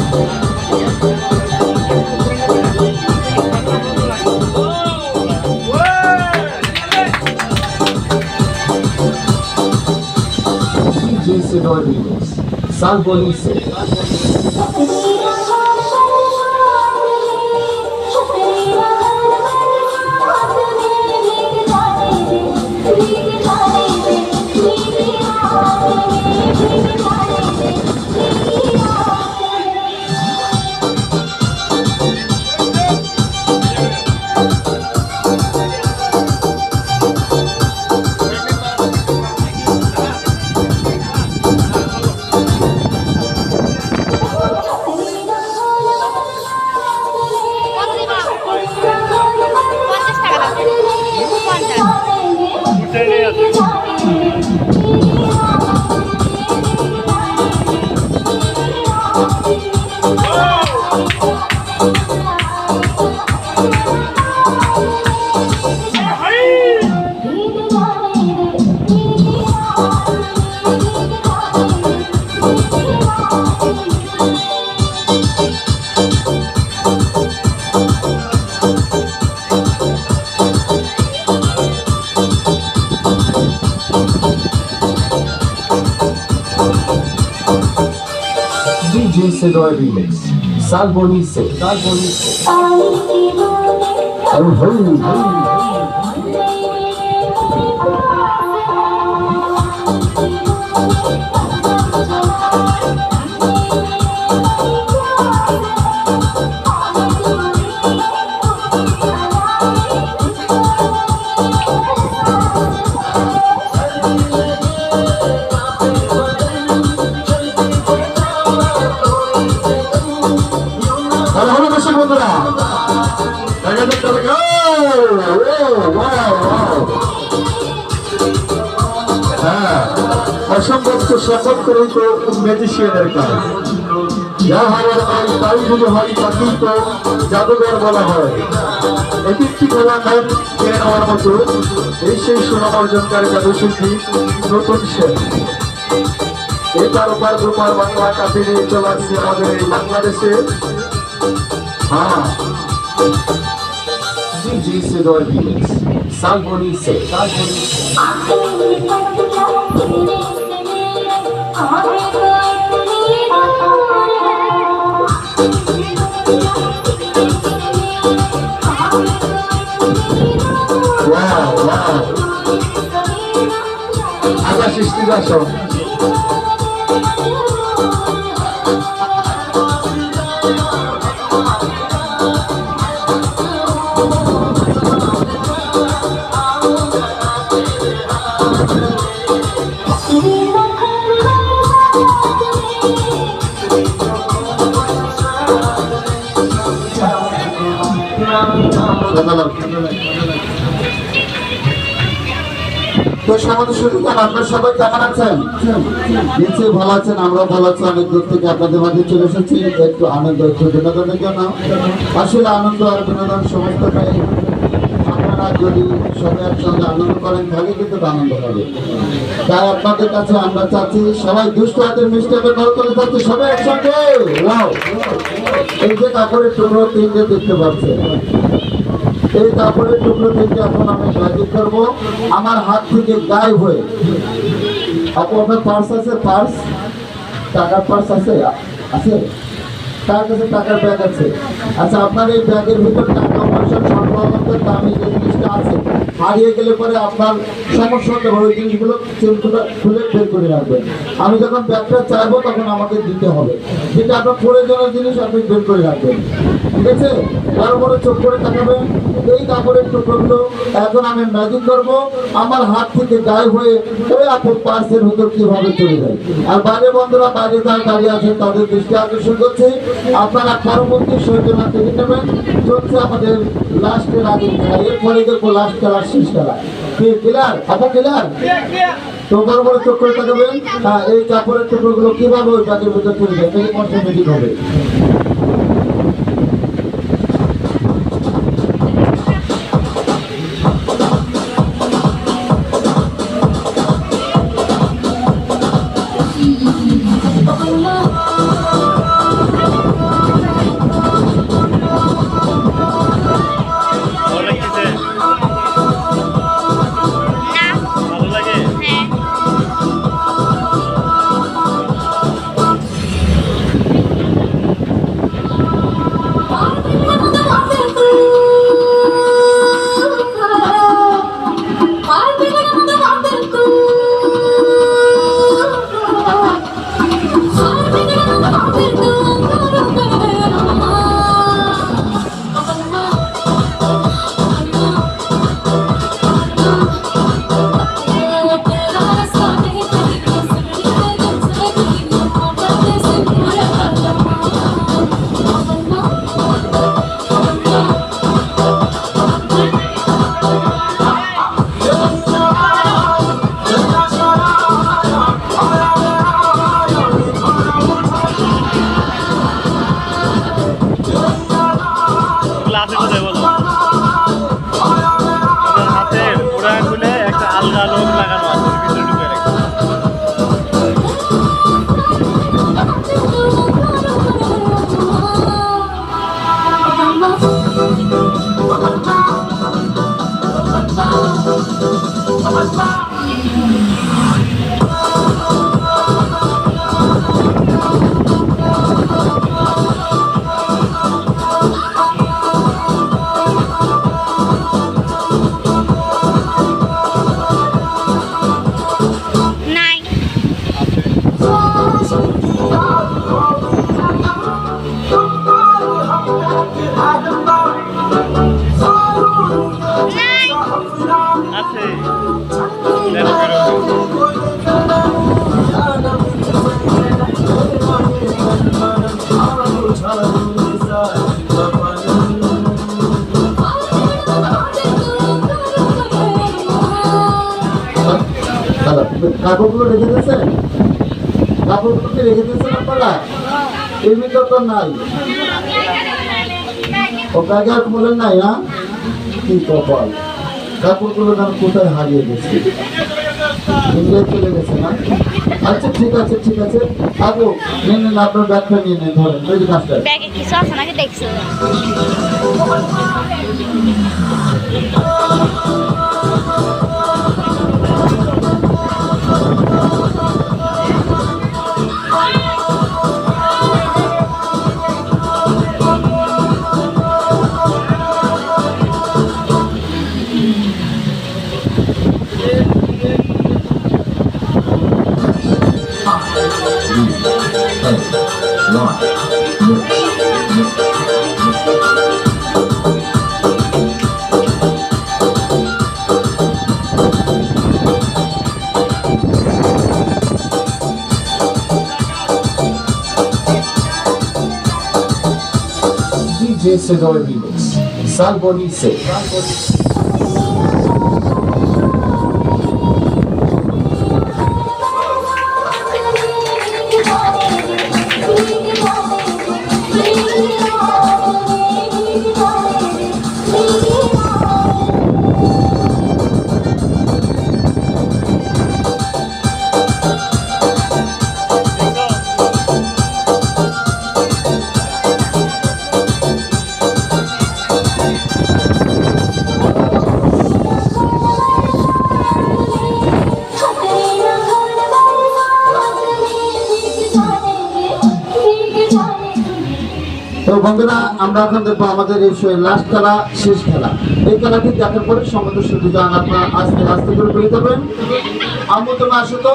DJ Senor Remix, Salbonice. DJ Senor Remix, Salbonice. অসম্ভবকে সম্ভব করে তো ম্যাজিশিয়ানের কাজ। যা হওয়ার হয় তাই যদি হয় তাকেই তো জাদুঘর বলা হয়। এটি একটি খেলা নাম কিনে নেওয়ার মতো এই সেই সুনাম অর্জনকারী জাদুশিল্পী নতুন সে এই তারকার রূপার বাংলা কাপি নিয়ে চলে আসছে আমাদের এই বাংলাদেশে। হ্যাঁ, DJ Senor Remix, Salbonice. Wow. Agora assistiu তো সমাজ শুরু করেন। আপনারা সবাই কেমন আছেন? নিশ্চয়ই ভালো আছেন, আমরাও ভালো আছি। অনেক দূর থেকে আপনাদের মাঝে চলে এসেছি একটু আনন্দ, একটু বিনোদনের জন্য। আসলে আনন্দ আর বিনোদন সমস্তটাই আপনারা যদি সবাই একসঙ্গে আনন্দ করেন তাহলে কিন্তু আনন্দ হবে। তাই আপনাদের কাছে আমরা চাচ্ছি সবাই দুষ্ট হাতের মিষ্টাকে কল করে চাচ্ছি সবাই একসঙ্গে। এই যে কাপড়ের টুকরো তিনটে দেখতে পাচ্ছেন, এই কাপড়ের টুকরো থেকে এখন আমি ম্যাজিক করবো আমার হাত থেকে গায়েব হয়ে। আপনার পার্স আছে? পার্স, টাকার পার্স আছে? তার কাছে টাকার ব্যাগ আছে। আচ্ছা, আপনার এই ব্যাগের ভিতর টাকা পয়সা স্বর্ণালঙ্কার দামি যে জিনিসটা আছে হারিয়ে গেলে পরে আপনার সমস্যা হতে হবে। ওই জিনিসগুলো চেনগুলো খুলে বের করে রাখবেন। আমি যখন ব্যাগটা চাইবো তখন আমাকে দিতে হবে। যেটা আপনার প্রয়োজনীয় জিনিস আপনি বের করে রাখবেন, ঠিক আছে? তার উপরে চোখ করে তাকাবেন। এই কাপড়ের টুকরোগুলো এখন আমি ম্যাজিক করবো আমার হাত থেকে গায়েব হয়ে ওই আপুর পার্সের ভিতর কিভাবে চলে যায়। আর বাইরে বন্ধুরা বাইরে যারা দাঁড়িয়ে আছেন তাদের দৃষ্টি আকর্ষণ করছে। আপনারা পরবর্তী সূচনা থেকে নেবেন। চলছে আমাদের লাস্টের আগে খেলা, এরপরে দেখবো লাস্ট খেলার শেষ খেলা। ক্লিয়ার? আপনার ক্লিয়ার? তো বড় বড় চোখ করে তাকাবেন। এই কাপড়ের টুকরোগুলো কিভাবে ওই ব্যাগের ভিতর চলে যায় তাহলে কনসেন্ট্রেটিং হবে। আসলে আছে কোথায় বলো? ওনার হাতে পুরা খুলে একটা আলগা লোক লাগানো আছে, ভিতরে ঢুকে রেখে। আছে কাপড়গুলো রেখে দিয়েছেন, কাপড়গুলো কি রেখে দিয়েছেন আপনারা? এর ভিতর তো নাই, ও ব্যাগে আর বলেন নাই না? কি কপাল, কাপড়গুলো যেন কোথায় হারিয়ে গেছে, ইন্ডিয়ায় চলে গেছে না? আচ্ছা ঠিক আছে ঠিক আছে, আপু নিয়ে নেন, আপনার ব্যাগটা নিয়ে নেন, ধরেন ওই যে কাজটা। ব্যাগে কিছু আছে নাকি দেখছো? DJ Sedor Remix, Salbonice. তো বন্ধুরা, আমরা এখন দেখবো আমাদের এই লাস্ট খেলা, শেষ খেলা। এই খেলাটি দেখার পরে সমুদ্র শুধু যান, আপনারা আস্তে আস্তে করে বেরিয়ে যাবেন। আম্মু তুমি আসো তো,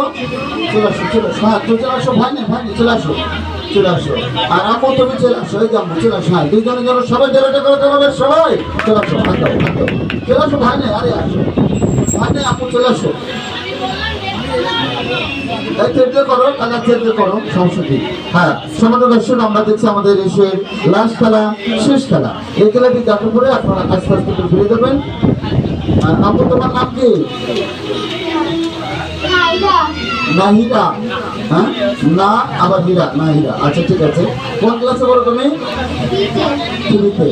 চলে আসো চলে আসো, হ্যাঁ তুমি চলে আসো, ভাই নেই চলে আসো চলে আসো, আর আম্মু তুমি চলে আসো, এই যে আম্মু চলে আসো, হ্যাঁ দুইজনের জন্য সবাই ডেলাটা করে দেবে, সবাই চলে আসো, হাত দাও হাত দাও, চলে আসো ভাই নেই, আরে আসো ভাই নেই, আম্মু চলে আসো, করো কাজা করো, সমস্যা কি। হ্যাঁ সমাজ দর্শক, আমরা দেখছি আমাদের দেশের লাস্ট খেলা, শেষ খেলা। এই খেলাটি দেখার পরে আপনারা আস্তে আস্তে করে ফিরে যাবেন। আপু তোমার নাম কি? নাহিরা। হ্যাঁ না আবার হীরা, নাহিরা, আচ্ছা ঠিক আছে। কোন ক্লাসে পড়ো তুমি? থ্রিতে।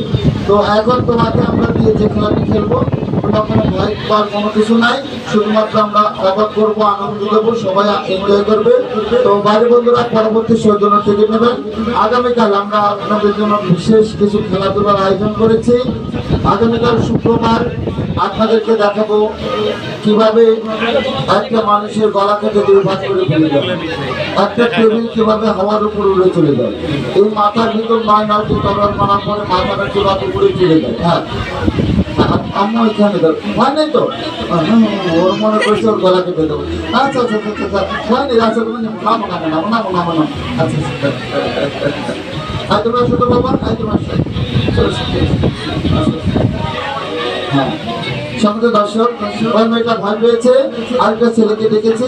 তো এখন তোমাকে আমরা দিয়ে যে খেলাটি খেলবো, তোমার কোনো ভয় পাওয়ার কোনো কিছু নাই, শুধুমাত্র আমরা অবাক করবো, আনন্দ দেবো, সবাই এনজয় করবে। তো বাইরে বন্ধুরা পরবর্তী সৌজন্য থেকে নেবেন। আগামীকাল আমরা আপনাদের জন্য বিশেষ কিছু খেলাধুলার আয়োজন করেছি। আগামীকাল শুক্রবার আপনাদেরকে দেখাবো কিভাবে একটা মানুষের গলা কেটে দুই ভাগ করে ফেলে যায়, একটা টেবিল কিভাবে হাওয়ার উপর উড়ে চলে যায়, এই মাথার ভিতর 9-9টি তরল মারার পরে মাথাটা কিভাবে উড়ে চলে যায়। হ্যাঁ আম্মু এখানে দাও, ভয় নেই তো? ওর মনে করছে ওর গলা কেটে দেবো। আচ্ছা আচ্ছা আচ্ছা আচ্ছা, ভয় নেই, আচ্ছা তুমি নামো নামো নামো নামো নামো নামো, আচ্ছা আচ্ছা, আর তুমি আসো তো বাবা, আর তুমি আসো, হ্যাঁ সমস্ত দর্শক, ওই মেয়েটা ভয় পেয়েছে, আরেকটা ছেলেকে ডেকেছি।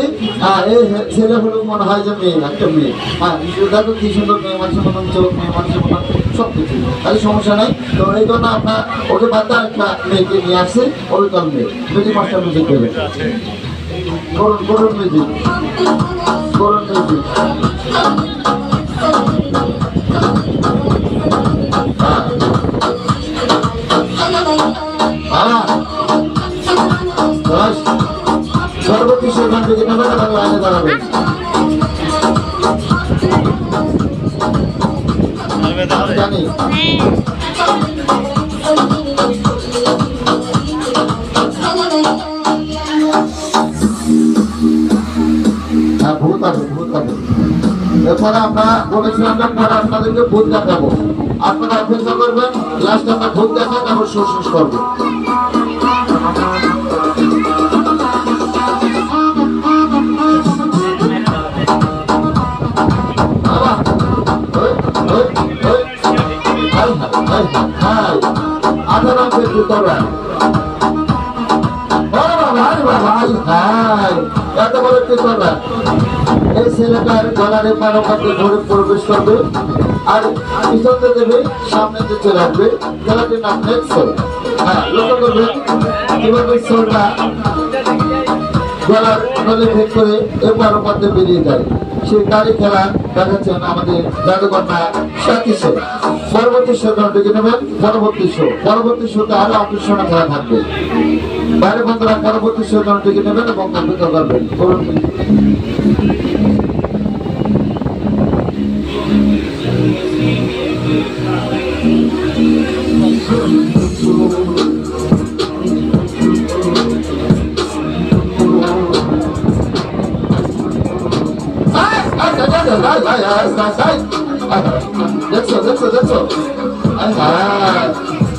এই ছেলে হলো মনে হয় যে মেয়ে, একটা মেয়ে। হ্যাঁ দেখো কি সুন্দর মেয়ে মানুষের মতন চোখ, মেয়ে মানুষের মতন সব কিছু, তাহলে সমস্যা নাই। তো এই জন্য আপনার ওকে বাদ দিয়ে একটা মেয়েকে নিয়ে আসছে, ওই কাল মেয়ে মিউজিক মাস্টার মিউজিক দেবে, করুন করুন মিউজিক, করুন মিউজিক। আমি জানি। হ্যাঁ, ভূত আছে, ভূত আছে। এরপরে আমরা বলেছিলাম যে পরে আপনাদেরকে ভূত দেখাবো, আপনারা অপেক্ষা করবেন, লাস্টে আমরা ভূত দেখাই, তারপর শেষ করবো। এই ছেলেটার গলার এপার ওপারে ঘরে প্রবেশ করবে আর পিছনে দেবে, সামনে দিয়ে চলে আসবে। খেলাটির নাম নেক্সট সোল। হ্যাঁ, লক্ষ্য করবেন কিভাবে সোলটা গলার নলে ভেদ করে এপার ওপার দিয়ে বেরিয়ে যায়। সেই গাড়ি খেলা দেখাচ্ছেন আমাদের জাদুঘর না সাথী শো। পরবর্তী শো ডেকে নেবেন, পরবর্তী শোতে আরো আকর্ষণীয় খেলা থাকবে। বাইরে বন্ধুরা পরবর্তী শো ডেকে নেবেন এবং অপেক্ষা করবেন। দেখছো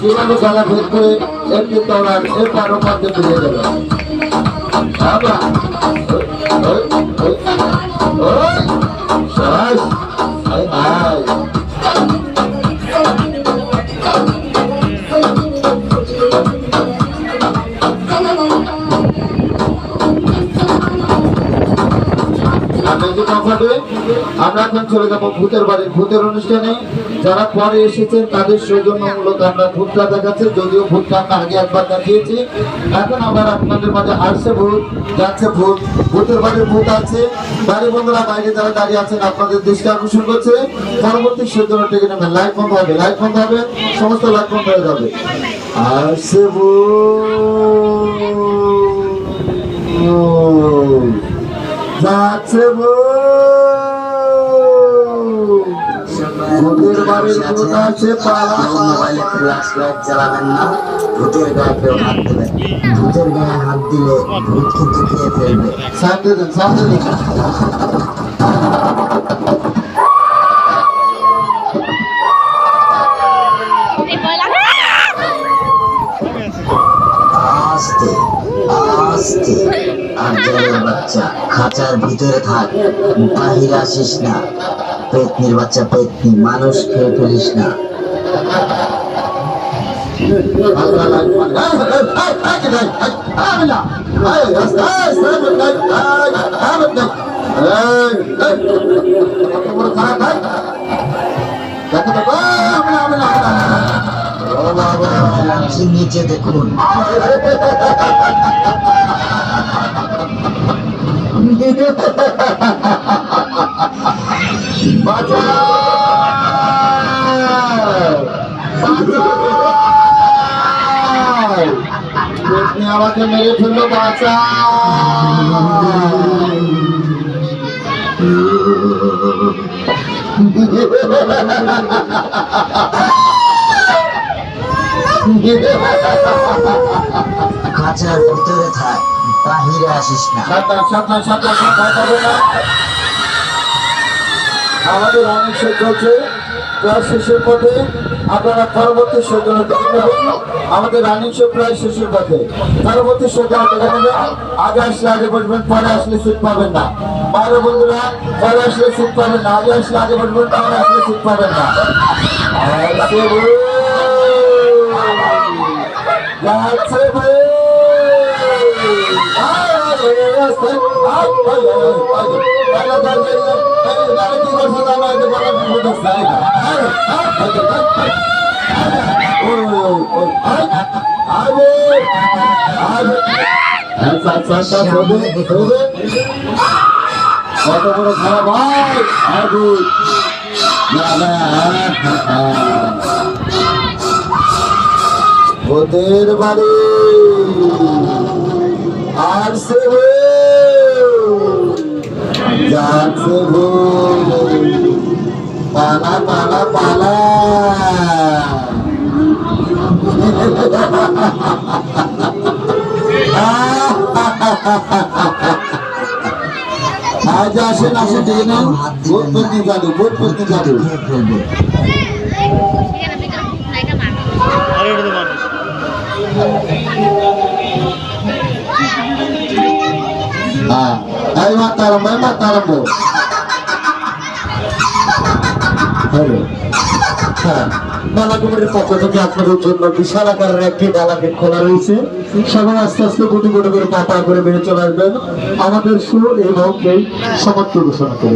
কিভাবে গলা ভেদ করে একটি তলার এপার ওপার দিয়ে বেরিয়ে গেল। আমরা এখন চলে যাবো ভূতের বাড়ির ভূতের অনুষ্ঠানে। যারা পরে এসেছেন তাদের সৌজন্যমূলক আমরা ভূতটা দেখাচ্ছি, যদিও ভূতটা আমরা আগে একবার দেখিয়েছি। এখন আবার আপনাদের মাঝে আসছে ভূত, যাচ্ছে ভূত, ভূতের বাড়ির ভূত আছে। বাড়ি বন্ধুরা বাইরে যারা দাঁড়িয়ে আছেন আপনাদের দৃষ্টি আকর্ষণ করছে। পরবর্তী সৌজন্য টেকে নেবেন, লাইট বন্ধ হবে, লাইট বন্ধ হবে, সমস্ত লাইট বন্ধ হয়ে যাবে। আসছে ভূত, যাচ্ছে ভূতের বাড়ির ভূত আছে। মোবাইলে ফ্ল্যাশ লাইট জ্বালাবেন না, ভূতের গায়ে কেউ হাত দেবেন। ভূতের গায়ে হাত দিলে ভূত কিন্তু খেয়ে ফেলবে। সামনে দেন, সামনে দেন। আস্তে আস্তে, আর জলের বাচ্চা খাঁচার ভিতরে থাক, বাহিরে আসিস না। পেতনির বাচ্চা পেতনি, মানুষ খেয়ে ফেলিস না। নিচে দেখুন, আমাকে মেরে ফেললো, বাঁচা। খাঁচার ভিতরে থাক, বাহিরে আসিস না। আমাদের অনেক শেষ চলছে, প্রায় শেষের পথে। আপনারা পরবর্তী সৌজন্য দেখে নেবেন। আমাদের রানিং শো প্রায় শেষের পথে, পরবর্তী সৌজন্য দেখে নেবেন। আগে আসলে আগে বসবেন, পরে আসলে সিট পাবেন না। বাইরে বন্ধুরা পরে আসলে সিট পাবেন না, আগে আসলে আগে বসবেন, পরে আসলে সিট পাবেন না। কত বড় খারাপ ভাই, ভূতের বাড়ি আর সে যাচ্ছে ভূত। পালা পালা পালা। আজ আসেন আসেন দেখে নেন ভোট করতে যাবে ভোট করতে যাবে। খেয়ে ফেলবে। আর এটা তো মানুষ। হ্যাঁ এই মাতারম্ভ এই মাতারম্ভ। হ্যালো হ্যাঁ মেলা কমিটির পক্ষ থেকে আপনাদের জন্য বিশাল আকারের একটি ডালা গেট খোলা রয়েছে। সবাই আস্তে আস্তে গুটি গুটি করে পা পা করে বেড়ে চলে আসবেন আমাদের সুর এবং এই সমর্থ ঘোষণা করে।